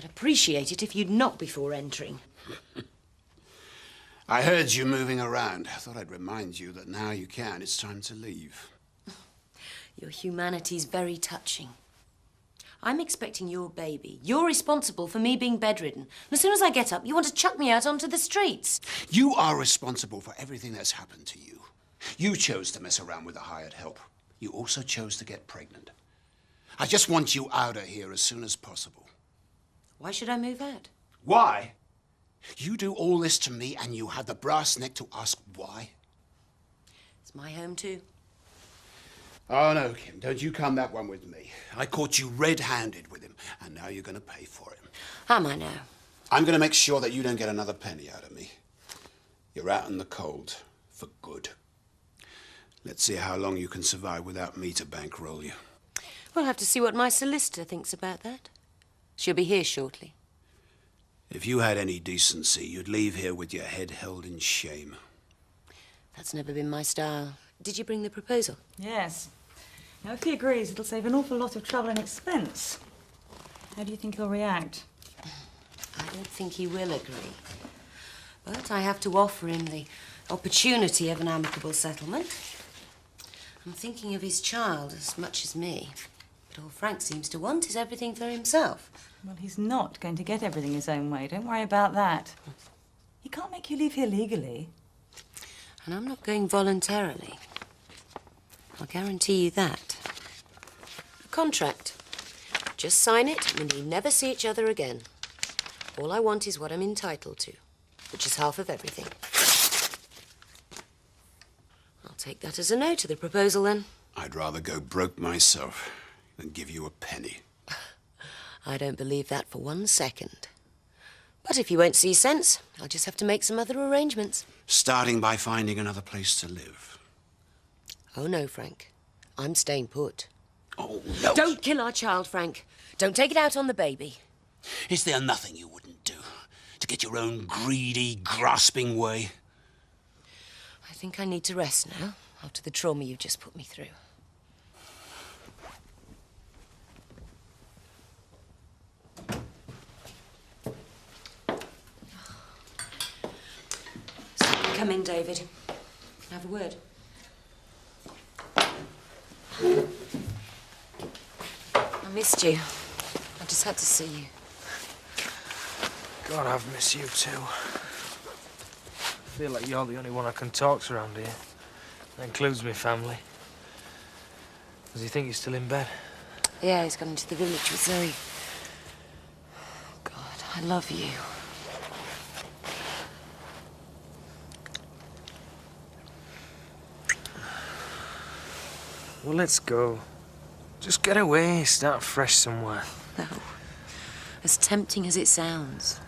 I'd appreciate it if you'd knock before entering. I heard you moving around. I thought I'd remind you that now you can. It's time to leave. Your humanity's very touching. I'm expecting your baby. You're responsible for me being bedridden. As soon as I get up, you want to chuck me out onto the streets. You are responsible for everything that's happened to you. You chose to mess around with the hired help. You also chose to get pregnant. I just want you out of here as soon as possible. Why should I move out? Why? You do all this to me and you have the brass neck to ask why? It's my home too. Oh, no, Kim, don't you come that one with me. I caught you red-handed with him, and now you're going to pay for him. Am I now? I'm going to make sure that you don't get another penny out of me. You're out in the cold, for good. Let's see how long you can survive without me to bankroll you. We'll have to see what my solicitor thinks about that. She'll be here shortly. If you had any decency, you'd leave here with your head held in shame. That's never been my style. Did you bring the proposal? Yes. Now, if he agrees, it'll save an awful lot of trouble and expense. How do you think he'll react? I don't think he will agree. But I have to offer him the opportunity of an amicable settlement. I'm thinking of his child as much as me. But all Frank seems to want is everything for himself. Well, he's not going to get everything his own way. Don't worry about that. He can't make you leave here legally. And I'm not going voluntarily. I'll guarantee you that. A contract. Just sign it and we never see each other again. All I want is what I'm entitled to, which is half of everything. I'll take that as a no to the proposal, then. I'd rather go broke myself than give you a penny. I don't believe that for 1 second. But if you won't see sense, I'll just have to make some other arrangements. Starting by finding another place to live. Oh, no, Frank. I'm staying put. Oh, no. Don't kill our child, Frank. Don't take it out on the baby. Is there nothing you wouldn't do to get your own greedy, grasping way? I think I need to rest now, after the trauma you just put me through. Come in, David. Have a word. I missed you. I just had to see you. God, I've missed you too. I feel like you're the only one I can talk to around here. That includes my family. Does he think you're still in bed? Yeah, he's gone into the village with Zoe. God, I love you. Well, let's go. Just get away, start fresh somewhere. No. As tempting as it sounds.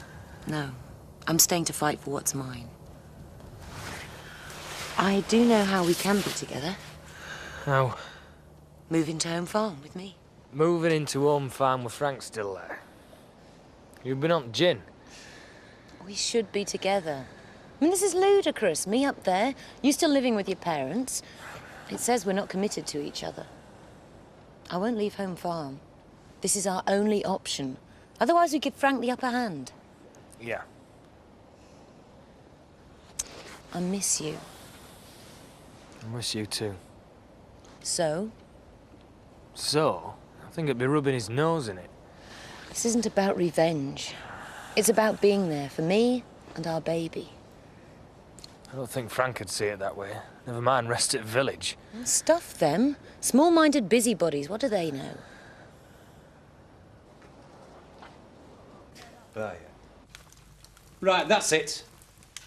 No. I'm staying to fight for what's mine. I do know how we can be together. How? Move into Home Farm with me. Moving into Home Farm with Frank still there. You've been on gin. We should be together. I mean, this is ludicrous. Me up there, you still living with your parents. It says we're not committed to each other. I won't leave Home Farm. This is our only option. Otherwise, we give Frank the upper hand. Yeah. I miss you. I miss you too. So? So? I think it'd be rubbing his nose in it. This isn't about revenge. It's about being there for me and our baby. I don't think Frank would see it that way. Never mind rest at village. Stuff them. Small-minded busybodies, what do they know? Right, that's it.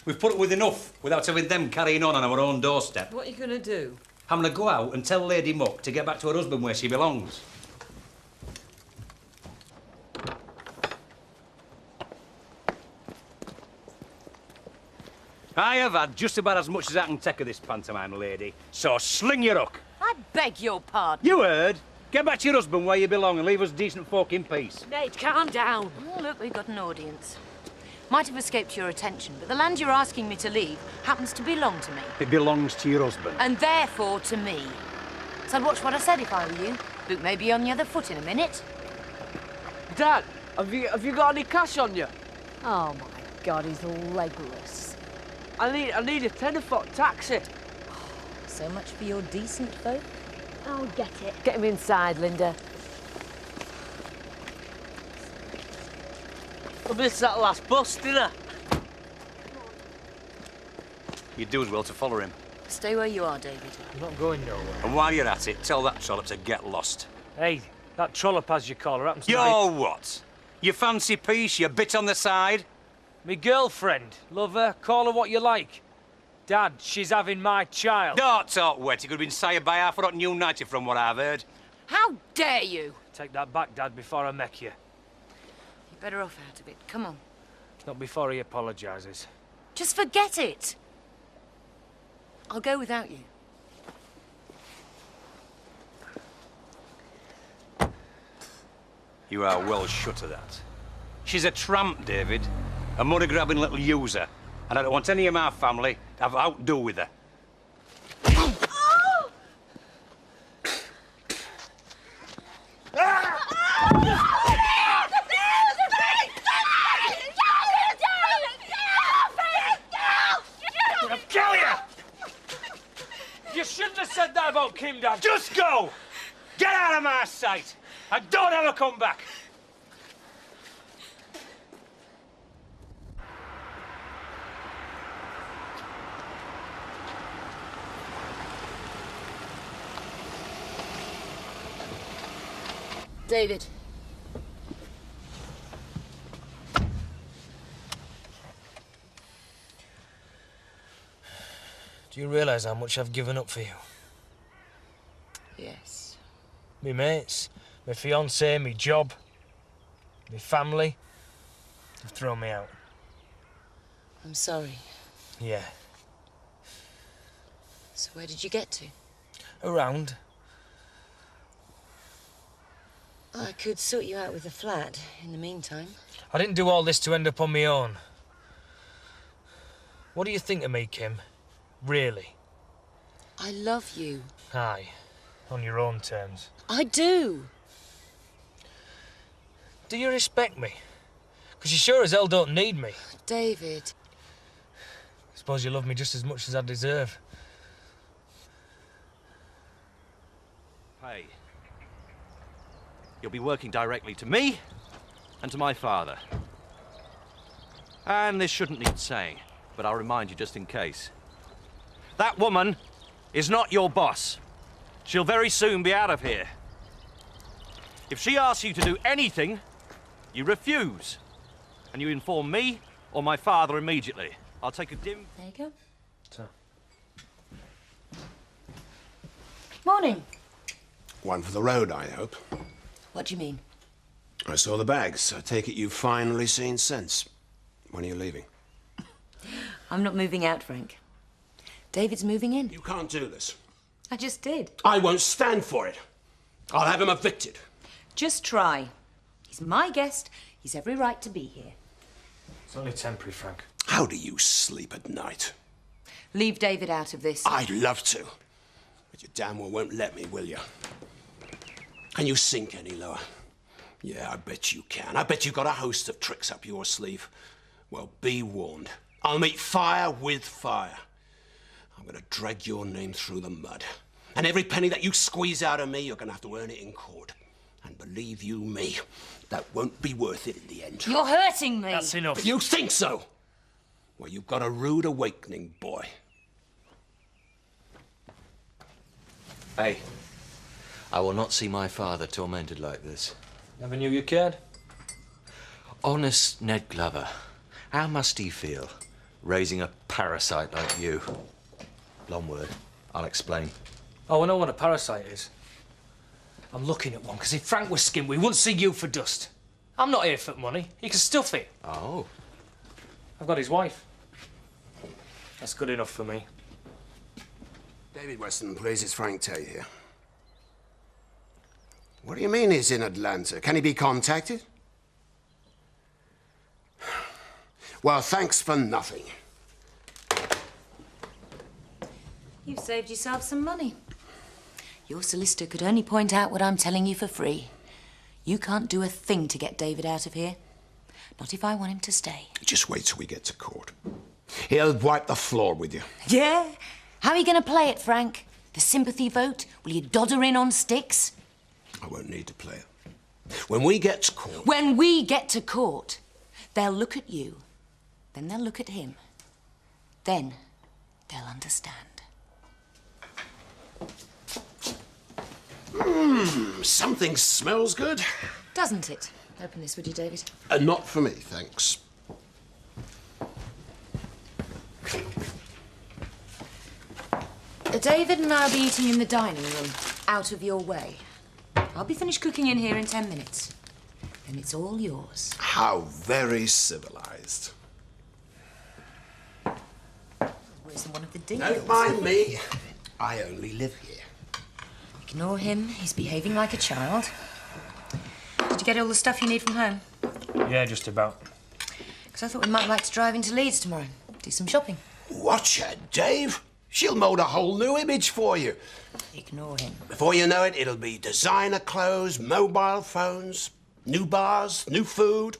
We've put up with enough without having them carrying on our own doorstep. What are you going to do? I'm going to go out and tell Lady Muck to get back to her husband where she belongs. I have had just about as much as I can take of this pantomime, lady. So sling your hook. I beg your pardon. You heard? Get back to your husband where you belong and leave us decent folk in peace. Nate, calm down. Oh, look, we've got an audience. Might have escaped your attention, but the land you're asking me to leave happens to belong to me. It belongs to your husband. And therefore to me. So I'd watch what I said if I were you. Boot may be on the other foot in a minute. Dad! Have you got any cash on you? Oh my God, he's legless. I need a tenner-foot taxi. So much for your decent folk. I'll get it. Get him inside, Linda. I missed that last bus, didn't I? You'd do as well to follow him. Stay where you are, David. I'm not going nowhere. And while you're at it, tell that trollop to get lost. Hey, that trollop, as you call her, happens to You're what? Your fancy piece, your bit on the side? Me girlfriend. Love her, call her what you like. Dad, she's having my child. Don't talk wet. It could have been sired by half a rotten United from what I've heard. How dare you? Take that back, Dad, before I make you. You're better off out of it. Come on. Not before he apologises. Just forget it. I'll go without you. You are well shut of that. She's a tramp, David. A money-grabbing little user. And I don't want any of my family to have outdo with her. I'll kill you! You shouldn't have said that about Kim, Dad. Just go! Get out of my sight! And don't ever come back! David. Do you realise how much I've given up for you? Yes. Me mates, my fiancée, me job, me family. You've thrown me out. I'm sorry. Yeah. So where did you get to? Around. I could sort you out with a flat in the meantime. I didn't do all this to end up on my own. What do you think of me, Kim? Really? I love you. Aye. On your own terms. I do. Do you respect me? Because you sure as hell don't need me. David. Suppose you love me just as much as I deserve. Hey. You'll be working directly to me and to my father. And this shouldn't need saying, but I'll remind you just in case. That woman is not your boss. She'll very soon be out of here. If she asks you to do anything, you refuse. And you inform me or my father immediately. I'll take a dim... There you go. So. Morning. One for the road, I hope. What do you mean? I saw the bags. I take it you've finally seen sense. When are you leaving? I'm not moving out, Frank. David's moving in. You can't do this. I just did. I won't stand for it. I'll have him evicted. Just try. He's my guest. He's every right to be here. It's only temporary, Frank. How do you sleep at night? Leave David out of this. I'd love to. But you damn well won't let me, will you? Can you sink any lower? Yeah, I bet you can. I bet you've got a host of tricks up your sleeve. Well, be warned. I'll meet fire with fire. I'm gonna drag your name through the mud. And every penny that you squeeze out of me, you're gonna have to earn it in court. And believe you me, that won't be worth it in the end. You're hurting me. That's enough. You think so? Well, you've got a rude awakening, boy. Hey, I will not see my father tormented like this. Never knew you cared. Honest Ned Glover, how must he feel, raising a parasite like you? Long word. I'll explain. Oh, I know what a parasite is. I'm looking at one, because if Frank was skinned, we wouldn't see you for dust. I'm not here for money. He can stuff it. Oh. I've got his wife. That's good enough for me. David Weston, please, it's Frank Tay here. What do you mean he's in Atlanta? Can he be contacted? Well, thanks for nothing. You've saved yourself some money. Your solicitor could only point out what I'm telling you for free. You can't do a thing to get David out of here. Not if I want him to stay. Just wait till we get to court. He'll wipe the floor with you. Yeah? How are you going to play it, Frank? The sympathy vote? Will you dodder in on sticks? I won't need to play it. When we get to court... When we get to court, they'll look at you. Then they'll look at him. Then they'll understand. Something smells good. Doesn't it? Open this, would you, David? Not for me, thanks. David and I'll be eating in the dining room, out of your way. I'll be finished cooking in here in 10 minutes. Then it's all yours. How very civilized. Worse than one of the dingoes. Don't mind me. I only live here. Ignore him. He's behaving like a child. Did you get all the stuff you need from home? Yeah, just about. Because I thought we might like to drive into Leeds tomorrow. Do some shopping. Watch her, Dave. She'll mould a whole new image for you. Ignore him. Before you know it, it'll be designer clothes, mobile phones, new bars, new food,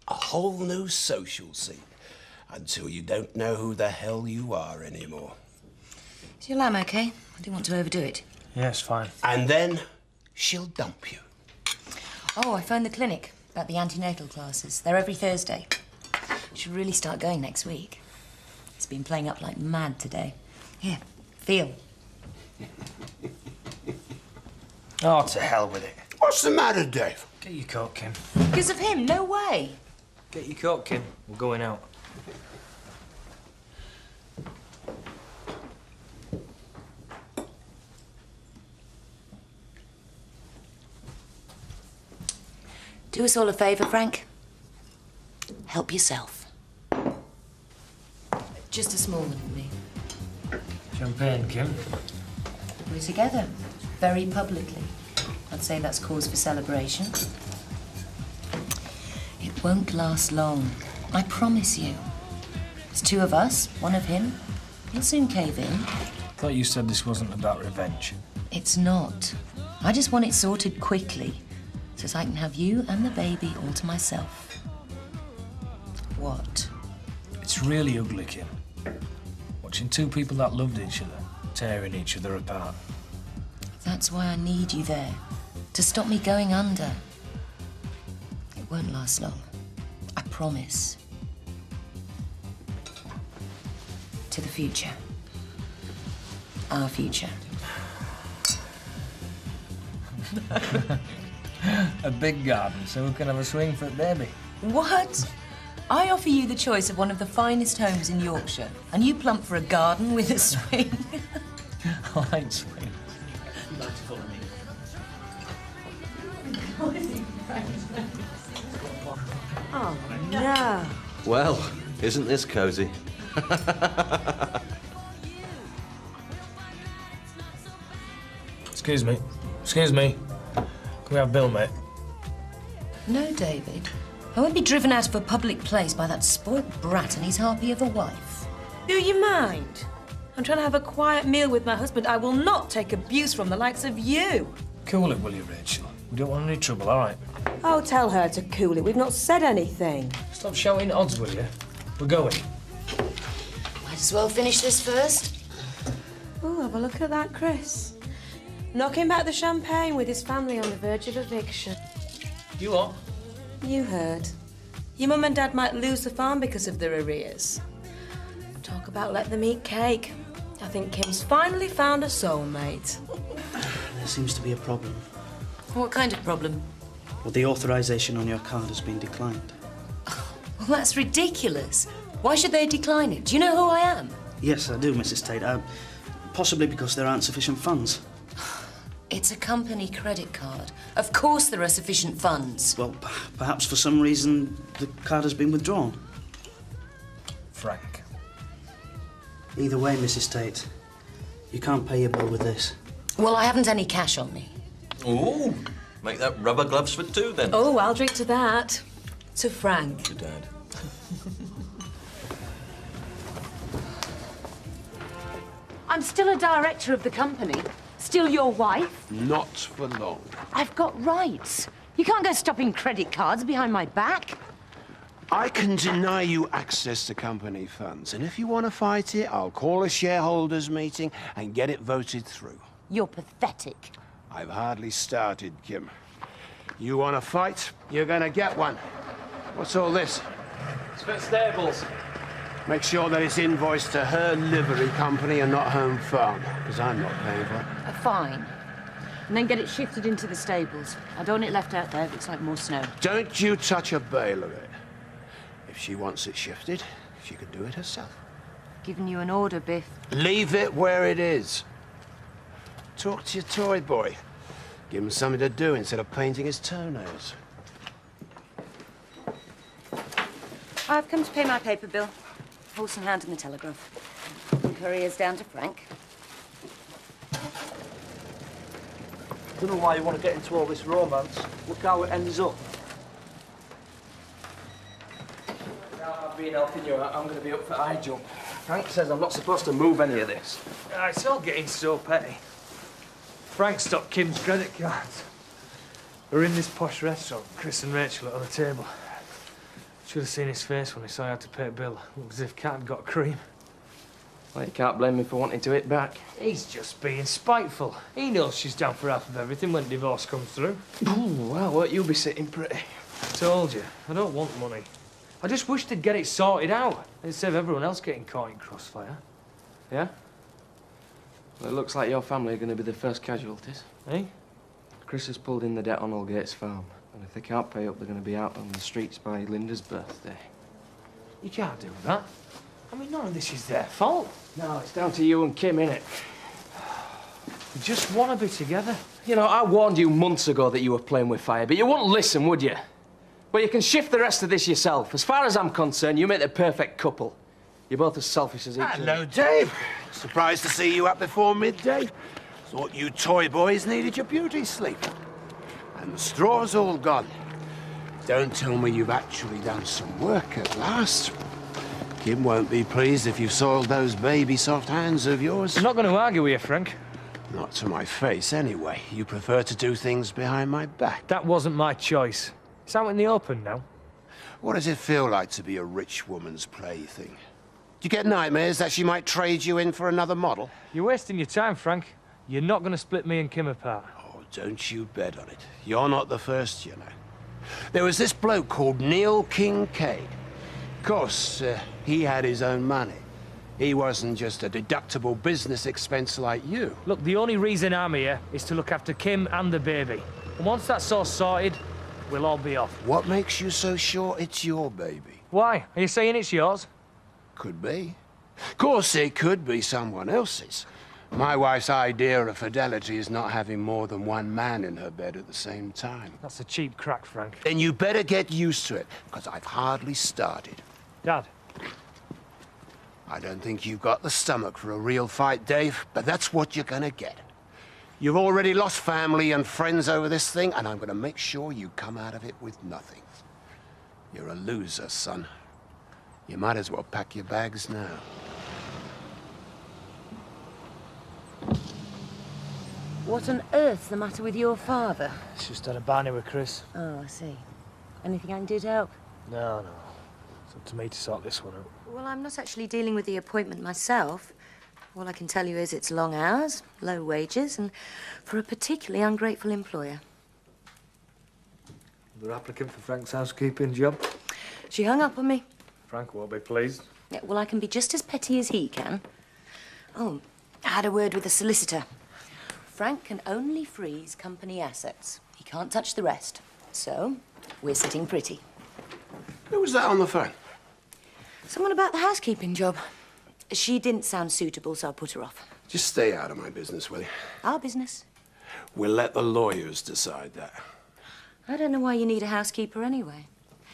a whole new social scene. Until you don't know who the hell you are anymore. Is your lamb okay? I didn't want to overdo it. Yeah, it's fine. And then she'll dump you. Oh, I phoned the clinic about the antenatal classes. They're every Thursday. Should really start going next week. It's been playing up like mad today. Here, feel. Oh, to hell with it. What's the matter, Dave? Get your coat, Kim. Because of him, no way. Get your coat, Kim. We're going out. Do us all a favour, Frank. Help yourself. Just a small one for me. Champagne, Kim. We're together, very publicly. I'd say that's cause for celebration. It won't last long. I promise you. There's two of us, one of him. He'll soon cave in. Thought you said this wasn't about revenge. It's not. I just want it sorted quickly, so I can have you and the baby all to myself. What? It's really ugly, Kim. Watching two people that loved each other, tearing each other apart. That's why I need you there, to stop me going under. It won't last long. I promise. To the future. Our future. A big garden, so we can have a swing for a baby. What? I offer you the choice of one of the finest homes in Yorkshire, and you plump for a garden with a swing. I like swing. You'd like to follow me? Oh, no. Well, isn't this cosy? Excuse me. Excuse me. Can we have Bill, mate? No, David. I won't be driven out of a public place by that spoilt brat and his harpy of a wife. Do you mind? I'm trying to have a quiet meal with my husband. I will not take abuse from the likes of you. Cool it, will you, Rachel? We don't want any trouble, all right? Oh, tell her to cool it. We've not said anything. Stop shouting odds, will you? We're going. Might as well finish this first. Oh, have a look at that, Chris. Knocking back the champagne with his family on the verge of eviction. You what? You heard. Your mum and dad might lose the farm because of their arrears. Talk about let them eat cake. I think Kim's finally found a soulmate. There seems to be a problem. What kind of problem? Well, the authorization on your card has been declined. Well, that's ridiculous. Why should they decline it? Do you know who I am? Yes, I do, Mrs. Tate. Possibly because there aren't sufficient funds. It's a company credit card. Of course there are sufficient funds. Well, perhaps for some reason the card has been withdrawn. Frank. Either way, Mrs. Tate, you can't pay your bill with this. Well, I haven't any cash on me. Ooh, make that rubber gloves for two, then. Oh, I'll drink to that. To Frank. To Dad. I'm still a director of the company. Still your wife. Not for long. I've got rights. You can't go stopping credit cards behind my back. I can deny you access to company funds, and if you want to fight it, I'll call a shareholders meeting and get it voted through. You're pathetic. I've hardly started, Kim. You want to fight? You're gonna get one. What's all this? It's for stables. Make sure that it's invoiced to her livery company and not Home Farm, because I'm not paying for it. Fine. And then get it shifted into the stables. I don't want it left out there. It looks like more snow. Don't you touch a bale of it. If she wants it shifted, she can do it herself. Giving you an order, Biff. Leave it where it is. Talk to your toy boy. Give him something to do instead of painting his toenails. I've come to pay my paper bill. Horse and Hound and the Telegraph. And courier's down to Frank. Don't know why you want to get into all this romance. Look how it ends up. Now I've been helping you out, I'm going to be up for high jump. Frank says I'm not supposed to move any of this. It's all getting so petty. Frank stopped Kim's credit cards. We're in this posh restaurant, Chris and Rachel at the table. Should have seen his face when he saw I had to pay a bill. Looked as if cat had got cream. Well, you can't blame me for wanting to hit back. He's just being spiteful. He knows she's down for half of everything when divorce comes through. Ooh, well, won't you be sitting pretty? I told you, I don't want money. I just wish they'd get it sorted out. It'd save everyone else getting caught in crossfire. Yeah? Well, it looks like your family are going to be the first casualties. Eh? Chris has pulled in the debt on Allgates Farm. And if they can't pay up, they're going to be out on the streets by Linda's birthday. You can't do that. I mean, none of this is their fault. No, it's down to you and Kim, innit? We just want to be together. You know, I warned you months ago that you were playing with fire, but you wouldn't listen, would you? Well, you can shift the rest of this yourself. As far as I'm concerned, you make the perfect couple. You're both as selfish as each other. Hello, Dave. Surprised to see you up before midday. Thought you toy boys needed your beauty sleep. And the straw's all gone. Don't tell me you've actually done some work at last. Kim won't be pleased if you've soiled those baby soft hands of yours. I'm not going to argue with you, Frank. Not to my face, anyway. You prefer to do things behind my back. That wasn't my choice. It's out in the open now. What does it feel like to be a rich woman's plaything? Do you get nightmares that she might trade you in for another model? You're wasting your time, Frank. You're not going to split me and Kim apart. Oh, don't you bet on it. You're not the first, you know. There was this bloke called Neil Kincaid. Of course, he had his own money. He wasn't just a deductible business expense like you. Look, the only reason I'm here is to look after Kim and the baby. And once that's all sorted, we'll all be off. What makes you so sure it's your baby? Why? Are you saying it's yours? Could be. Of course, it could be someone else's. My wife's idea of fidelity is not having more than one man in her bed at the same time. That's a cheap crack, Frank. Then you better get used to it, because I've hardly started. Dad. I don't think you've got the stomach for a real fight, Dave, but that's what you're gonna get. You've already lost family and friends over this thing, and I'm gonna make sure you come out of it with nothing. You're a loser, son. You might as well pack your bags now. What on earth's the matter with your father? It's just had a barney with Chris. Oh, I see. Anything I can do to help? No. It's up to me to sort this one out. Well, I'm not actually dealing with the appointment myself. All I can tell you is it's long hours, low wages, and for a particularly ungrateful employer. The applicant for Frank's housekeeping job. She hung up on me. Frank won't be pleased. Yeah, well, I can be just as petty as he can. Oh, I had a word with the solicitor. Frank can only freeze company assets. He can't touch the rest. So, we're sitting pretty. Who was that on the phone? Someone about the housekeeping job. She didn't sound suitable, so I put her off. Just stay out of my business, will you? Our business. We'll let the lawyers decide that. I don't know why you need a housekeeper anyway.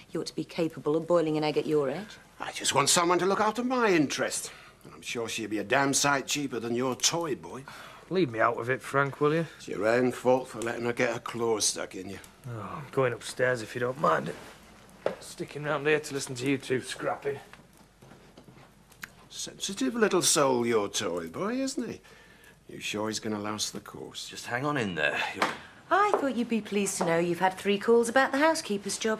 You ought to be capable of boiling an egg at your age. I just want someone to look after my interest. And I'm sure she'd be a damn sight cheaper than your toy boy. Leave me out of it, Frank, will you? It's your own fault for letting her get her claws stuck in you. Oh, I'm going upstairs if you don't mind. Sticking round here to listen to you two scrapping. Sensitive little soul, your toy boy, isn't he? You sure he's going to last the course? Just hang on in there. I thought you'd be pleased to know you've had 3 calls about the housekeeper's job.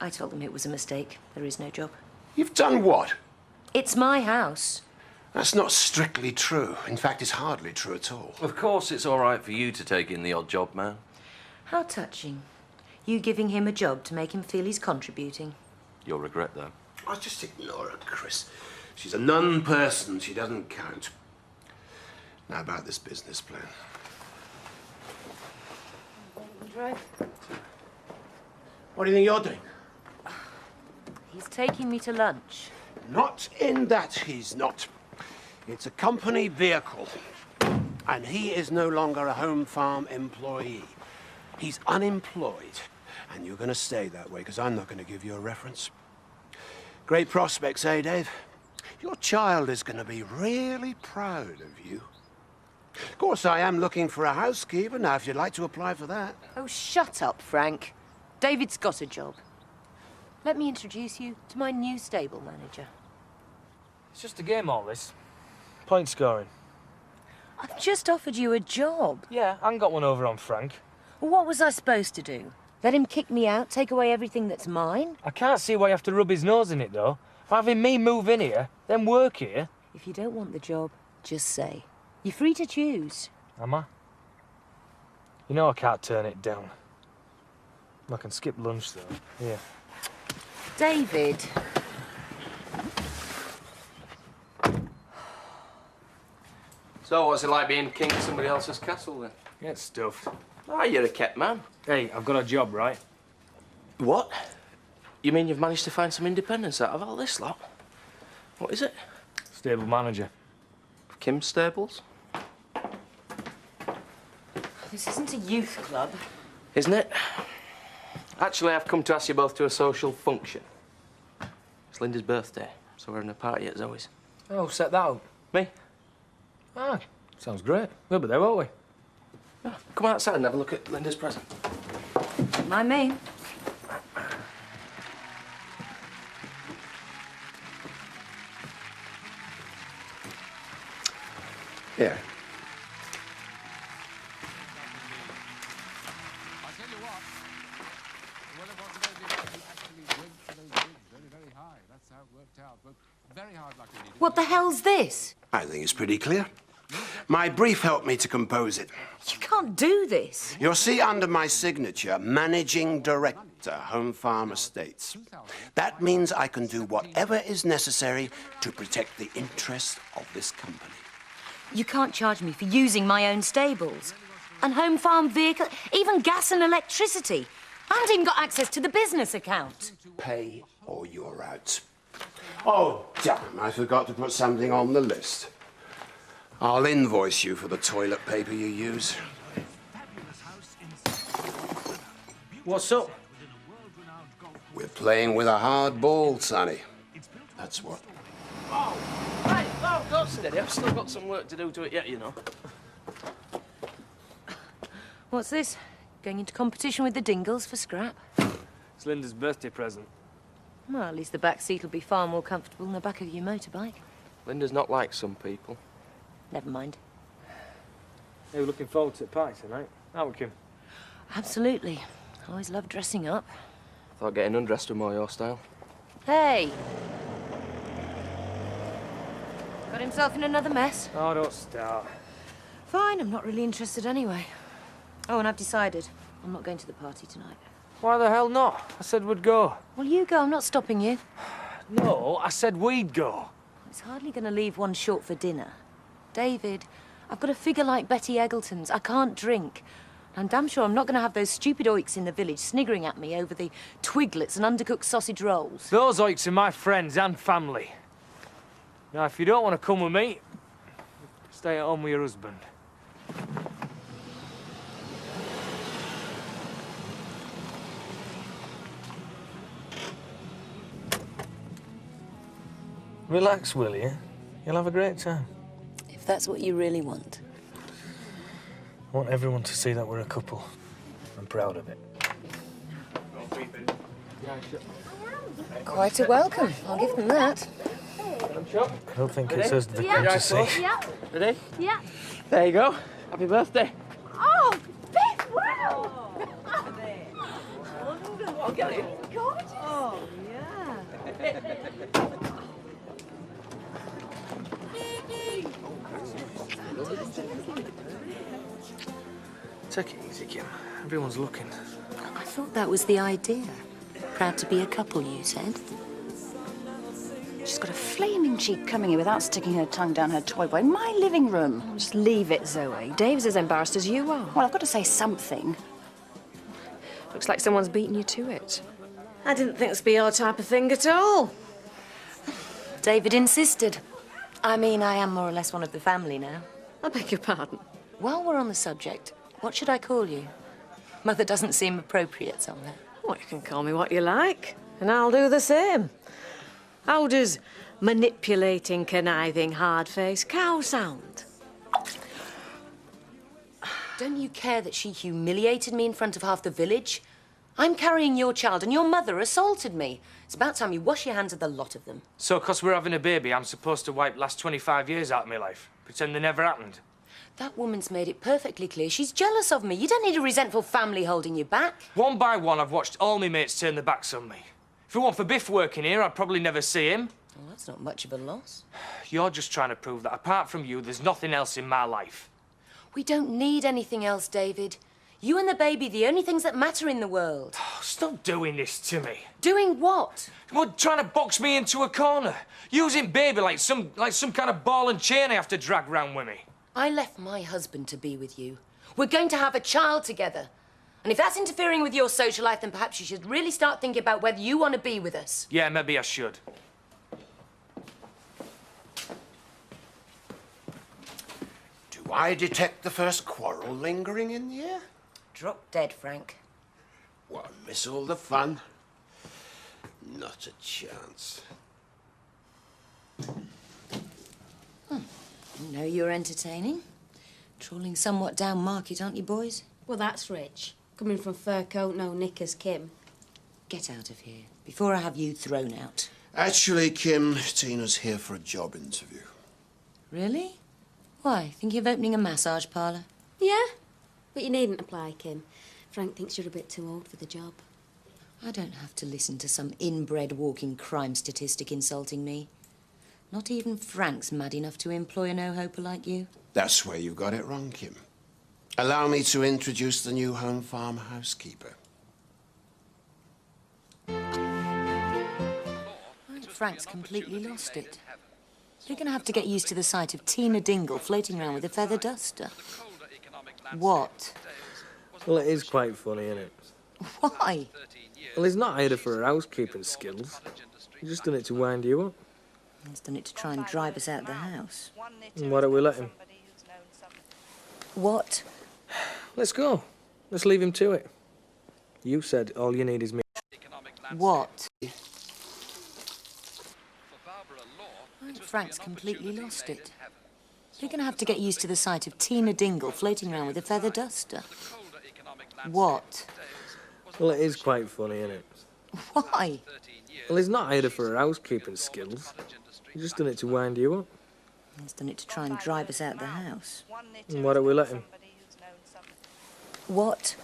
I told them it was a mistake. There is no job. You've done what? It's my house. That's not strictly true. In fact, it's hardly true at all. Of course it's all right for you to take in the odd job, man. How touching. You giving him a job to make him feel he's contributing. You'll regret, though. I'll just ignore her, Chris. She's a non-person. She doesn't count. Now about this business plan. What do you think you're doing? He's taking me to lunch. Not in that he's not. It's a company vehicle. And he is no longer a home farm employee. He's unemployed. And you're going to stay that way, because I'm not going to give you a reference. Great prospects, eh, Dave? Your child is going to be really proud of you. Of course, I am looking for a housekeeper now, if you'd like to apply for that. Oh, shut up, Frank. David's got a job. Let me introduce you to my new stable manager. It's just a game, all this. Point scoring. I've just offered you a job. Yeah, I got one over on Frank. What was I supposed to do? Let him kick me out, take away everything that's mine? I can't see why you have to rub his nose in it, though. For having me move in here, then work here. If you don't want the job, just say. You're free to choose. Am I? You know I can't turn it down. I can skip lunch, though. Yeah. David. So, what's it like being king of somebody else's castle, then? Get stuffed. Ah, you're a kept man. Hey, I've got a job, right? What? You mean you've managed to find some independence out of all this lot? What is it? Stable manager. Kim's Stables? This isn't a youth club. Isn't it? Actually, I've come to ask you both to a social function. It's Linda's birthday, so we're having a party at Zoe's. Oh, set that up. Me? Ah, sounds great. We'll be there, won't we? Yeah, come outside and have a look at Linda's present. Mind me. Here. What the hell's this? I think it's pretty clear. My brief helped me to compose it. You can't do this. You'll see under my signature, Managing Director, Home Farm Estates. That means I can do whatever is necessary to protect the interests of this company. You can't charge me for using my own stables. And home farm vehicle, even gas and electricity. I haven't even got access to the business account. Pay or you're out. Oh, damn, I forgot to put something on the list. I'll invoice you for the toilet paper you use. What's up? We're playing with a hard ball, Sonny. That's what. Oh, right, oh, go steady. I've still got some work to do to it yet, you know. What's this? Going into competition with the Dingles for scrap? It's Linda's birthday present. Well, at least the back seat will be far more comfortable than the back of your motorbike. Linda's not like some people. Never mind. Hey, we're looking forward to the party tonight, aren't we, Kim? Absolutely. I always love dressing up. Thought getting undressed was more your style. Hey! Got himself in another mess? Oh, don't start. Fine, I'm not really interested anyway. Oh, and I've decided. I'm not going to the party tonight. Why the hell not? I said we'd go. Well, you go. I'm not stopping you. No, I said we'd go. It's hardly going to leave one short for dinner. David, I've got a figure like Betty Eggleton's. I can't drink. I'm damn sure I'm not going to have those stupid oiks in the village sniggering at me over the twiglets and undercooked sausage rolls. Those oiks are my friends and family. Now, if you don't want to come with me, stay at home with your husband. Relax, will you? You'll have a great time. If that's what you really want. I want everyone to see that we're a couple. I'm proud of it. Quite a welcome. I'll give them that. I don't think it says the fantasy. Yeah. Ready? Yeah. There you go. Happy birthday. Oh, Biff, what Oh, yeah. Take it easy, Kim. Everyone's looking. I thought that was the idea. Proud to be a couple, you said. She's got a flaming cheek coming here without sticking her tongue down her toy boy in my living room. Just leave it, Zoe. Dave's as embarrassed as you are. Well, I've got to say something. Looks like someone's beaten you to it. I didn't think this would be your type of thing at all. David insisted. I mean, I am more or less one of the family now. I beg your pardon. While we're on the subject, what should I call you? Mother doesn't seem appropriate somewhere. Well, you can call me what you like, and I'll do the same. How does manipulating, conniving, hard-faced cow sound? Don't you care that she humiliated me in front of half the village? I'm carrying your child, and your mother assaulted me. It's about time you wash your hands of the lot of them. So, 'cause we're having a baby, I'm supposed to wipe last 25 years out of my life? Pretend they never happened? That woman's made it perfectly clear she's jealous of me. You don't need a resentful family holding you back. One by one, I've watched all my mates turn their backs on me. If it weren't for Biff working here, I'd probably never see him. Well, that's not much of a loss. You're just trying to prove that apart from you, there's nothing else in my life. We don't need anything else, David. You and the baby, the only things that matter in the world. Oh, stop doing this to me. Doing what? Well, trying to box me into a corner. Using baby like some kind of ball and chain I have to drag round with me. I left my husband to be with you. We're going to have a child together. And if that's interfering with your social life, then perhaps you should really start thinking about whether you want to be with us. Yeah, maybe I should. Do I detect the first quarrel lingering in the air? Drop dead, Frank. What, miss all the fun? Not a chance. You know you're entertaining. Trawling somewhat down market, aren't you, boys? Well, that's rich. Coming from fur coat, no knickers, Kim. Get out of here, before I have you thrown out. Actually, Kim, Tina's here for a job interview. Really? Why, thinking of opening a massage parlour? Yeah, but you needn't apply, Kim. Frank thinks you're a bit too old for the job. I don't have to listen to some inbred walking crime statistic insulting me. Not even Frank's mad enough to employ a no-hoper like you. That's where you got it wrong, Kim. Allow me to introduce the new home farm housekeeper. Frank's completely lost it. You're going to have to get used to the sight of Tina Dingle floating around with a feather duster. What? Well, it is quite funny, isn't it? Why? Well, he's not hired her for her housekeeping skills. He's just done it to wind you up. He's done it to try and drive us out of the house. And why don't we let him? What? Let's go. Let's leave him to it. You said all you need is me. What? Frank's completely lost it. You're going to have to get used to the sight of Tina Dingle floating around with a feather duster. What? Well, it is quite funny, isn't it? Why? Well, he's not hired her for her housekeeping skills. He's just done it to wind you up. He's done it to try and drive us out of the house. And why don't we let him? What?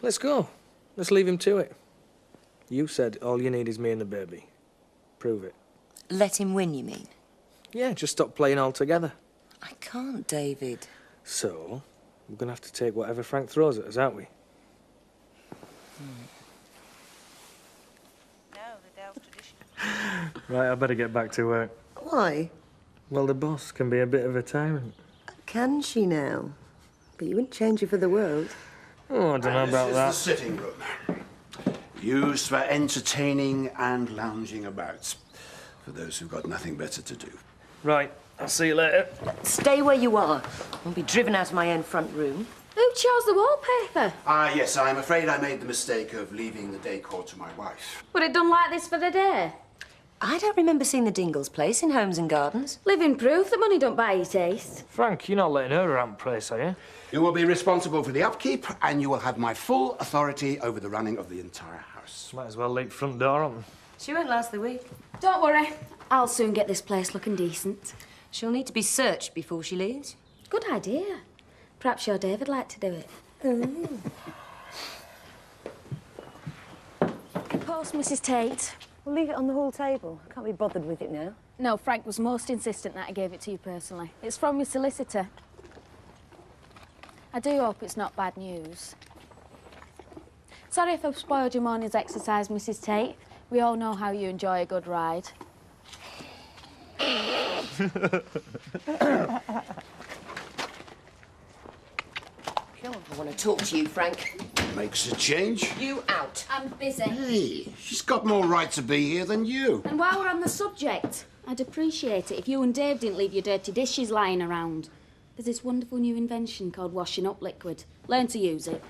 Let's go. Let's leave him to it. You said all you need is me and the baby. Prove it. Let him win, you mean? Yeah, just stop playing altogether. I can't, David. So, we're going to have to take whatever Frank throws at us, aren't we? Right, I better get back to work. Why? Well, the boss can be a bit of a tyrant. Can she now? But you wouldn't change her for the world. Oh, I don't know about that. This is the sitting room. Used for entertaining and lounging about. For those who've got nothing better to do. Right, I'll see you later. Stay where you are. I'll be driven out of my own front room. Who chose the wallpaper? Ah, yes, I'm afraid I made the mistake of leaving the decor to my wife. Would it done like this for the day? I don't remember seeing the Dingles place in Homes and Gardens. Living proof that money don't buy you taste. Frank, you're not letting her around the place, are you? You will be responsible for the upkeep, and you will have my full authority over the running of the entire house. Might as well leave the front door open. She won't last the week. Don't worry. I'll soon get this place looking decent. She'll need to be searched before she leaves. Good idea. Perhaps your David'd like to do it. Post, Mrs. Tate. We'll leave it on the hall table. I can't be bothered with it now. No, Frank was most insistent that I gave it to you personally. It's from your solicitor. I do hope it's not bad news. Sorry if I've spoiled your morning's exercise, Mrs. Tate. We all know how you enjoy a good ride. Come on, I want to talk to you, Frank. Makes a change. You out. I'm busy. Hey, she's got more right to be here than you. And while we're on the subject, I'd appreciate it if you and Dave didn't leave your dirty dishes lying around. There's this wonderful new invention called washing up liquid. Learn to use it.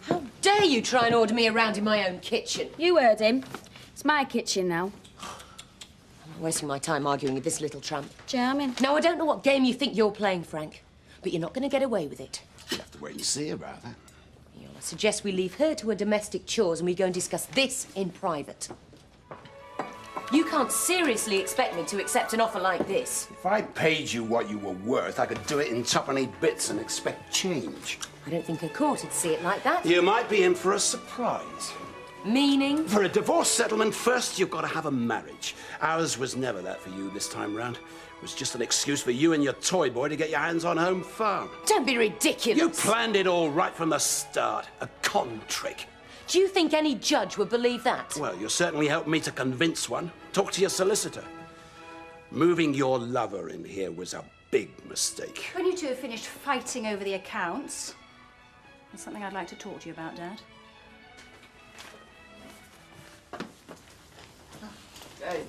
How dare you try and order me around in my own kitchen? You heard him. It's my kitchen now. I'm wasting my time arguing with this little tramp. Charming. Now, I don't know what game you think you're playing, Frank, but you're not going to get away with it. You'll have to wait and see about that. I suggest we leave her to her domestic chores and we go and discuss this in private. You can't seriously expect me to accept an offer like this. If I paid you what you were worth, I could do it in twopenny bits and expect change. I don't think a court would see it like that. You might be in for a surprise. Meaning? For a divorce settlement, first you've got to have a marriage. Ours was never that for you this time round. It was just an excuse for you and your toy boy to get your hands on Home Farm. Don't be ridiculous. You planned it all right from the start. A con trick. Do you think any judge would believe that? Well, you certainly helped me to convince one. Talk to your solicitor. Moving your lover in here was a big mistake. When you two have finished fighting over the accounts, there's something I'd like to talk to you about, Dad. Hey.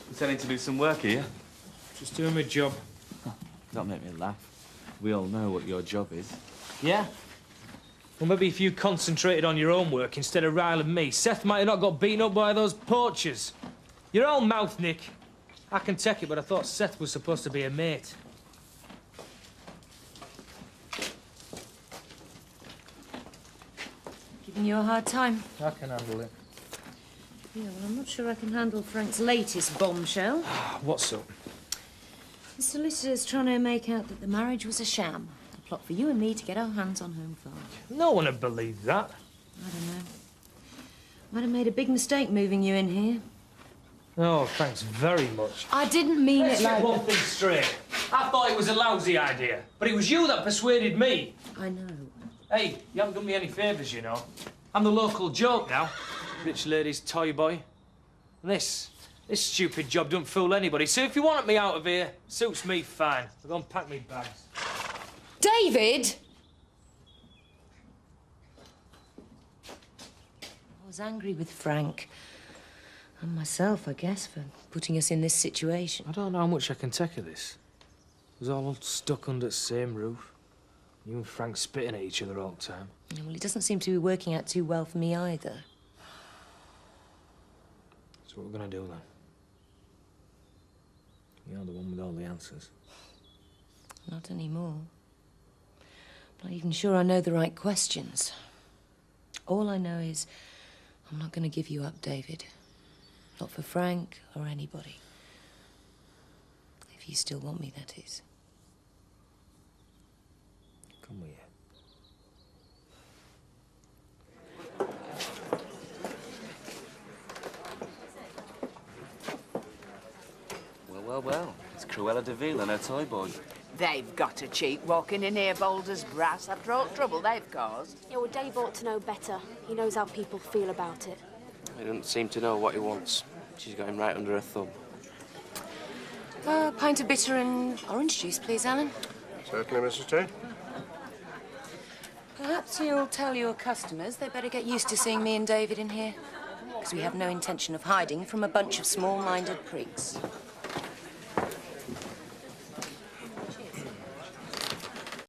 Intending to do some work here? Just doing my job. Don't make me laugh. We all know what your job is. Yeah? Well, maybe if you concentrated on your own work instead of riling me, Seth might have not got beaten up by those poachers. Your own mouth, Nick. I can take it, but I thought Seth was supposed to be a mate. Giving you a hard time. I can handle it. Yeah, well, I'm not sure I can handle Frank's latest bombshell. What's up? The solicitor's trying to make out that the marriage was a sham. A plot for you and me to get our hands on Home Farm. No one would believe that. I don't know. Might have made a big mistake moving you in here. Oh, thanks very much. I didn't mean Let's it get like... one thing straight. I thought it was a lousy idea, but it was you that persuaded me. I know. Hey, you haven't done me any favours, you know. I'm the local joke now. Rich lady's toy boy. And this stupid job don't fool anybody. So if you want me out of here, suits me fine. I'll go and pack me bags. David! I was angry with Frank. And myself, I guess, for putting us in this situation. I don't know how much I can take of this. We're all stuck under the same roof. You and Frank spitting at each other all the time. Yeah, well, it doesn't seem to be working out too well for me either. So what we're gonna do then? You're the one with all the answers. Not anymore. Not even sure I know the right questions. All I know is I'm not going to give you up, David. Not for Frank or anybody. If you still want me, that is. Come here. Well, it's Cruella de Vil and her toy boy. They've got a cheek walking in here bold as brass after all the trouble they've caused. Yeah, well, Dave ought to know better. He knows how people feel about it. He doesn't seem to know what he wants. She's got him right under her thumb. A pint of bitter and orange juice, please, Alan. Certainly, Mrs. Tate. Perhaps you'll tell your customers they better get used to seeing me and David in here. Because we have no intention of hiding from a bunch of small-minded prigs.